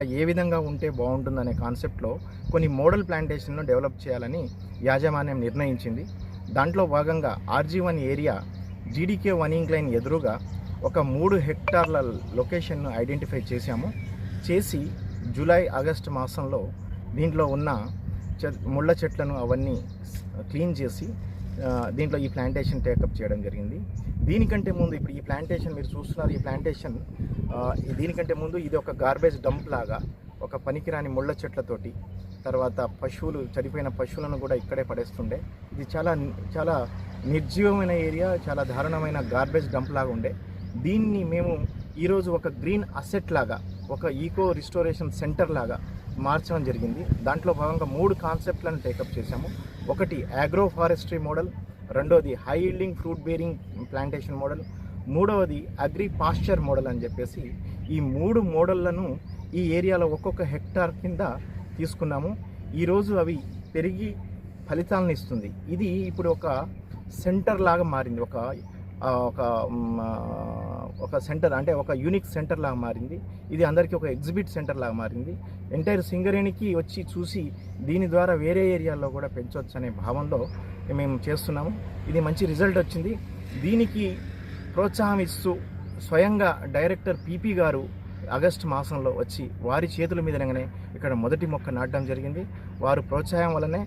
ఏ విధంగా ఉంటే బాగుంటుందనే కాన్సెప్ట్లో కొన్ని మోడల్ ప్లాంటేషన్ను డెవలప్ చేయాలని యాజమాన్యం నిర్ణయించింది. దాంట్లో భాగంగా RG1 area GDK one incline ఎదురుగా ఒక 3 హెక్టార్ల లొకేషన్ను ఐడెంటిఫై చేసి జూలై ఆగస్టు మాసంలో దీంట్లో ఉన్న ముళ్ళ చెట్లను అవన్నీ క్లీన్ చేసి దీంట్లో ఈ ప్లాంటేషన్ టేకప్ చేయడం జరిగింది. దీనికంటే ముందు ఇప్పుడు ఈ ప్లాంటేషన్ మీరు చూస్తున్నారు. ఈ ప్లాంటేషన్ దీనికంటే ముందు ఇది ఒక గార్బేజ్ డంప్ లాగా ఒక పనికిరాని ముళ్ళ చెట్లతోటి, తర్వాత చనిపోయిన పశువులను కూడా ఇక్కడే పడేస్తుండే. ఇది చాలా నిర్జీవమైన ఏరియా, చాలా దారుణమైన గార్బేజ్ డంప్ లాగా ఉండే. దీన్ని మేము ఈరోజు ఒక గ్రీన్ అసెట్ లాగా, ఒక ఈకో రిస్టోరేషన్ సెంటర్ లాగా మార్చడం జరిగింది. దాంట్లో భాగంగా 3 కాన్సెప్ట్లను టేకప్ చేశాము. ఒకటి అగ్రో ఫారెస్ట్రీ మోడల్, రెండోది high yielding fruit bearing plantation model, మూడవది అగ్రి పాస్చర్ మోడల్ అని చెప్పేసి ఈ 3 మోడళ్లను ఈ ఏరియాలో ఒక్కొక్క హెక్టార్ కింద తీసుకున్నాము. ఈరోజు అవి పెరిగి ఫలితాలను ఇస్తుంది. ఇది ఇప్పుడు ఒక సెంటర్ లాగా మారింది, ఒక సెంటర్ అంటే ఒక యూనిక్ సెంటర్ లాగా మారింది. ఇది అందరికీ ఒక ఎగ్జిబిట్ సెంటర్ లాగా మారింది. ఎంటైర్ సింగరేణికి వచ్చి చూసి దీని ద్వారా వేరే ఏరియాల్లో కూడా పెంచవచ్చు అనే భావంలో మేము చేస్తున్నాము. ఇది మంచి రిజల్ట్ వచ్చింది. దీనికి ప్రోత్సాహం ఇస్తూ స్వయంగా డైరెక్టర్ PP గారు ఆగస్టు మాసంలో వచ్చి వారి చేతుల మీదనే ఇక్కడ మొదటి మొక్క నాటడం జరిగింది. వారు ప్రోత్సాహం వల్లనే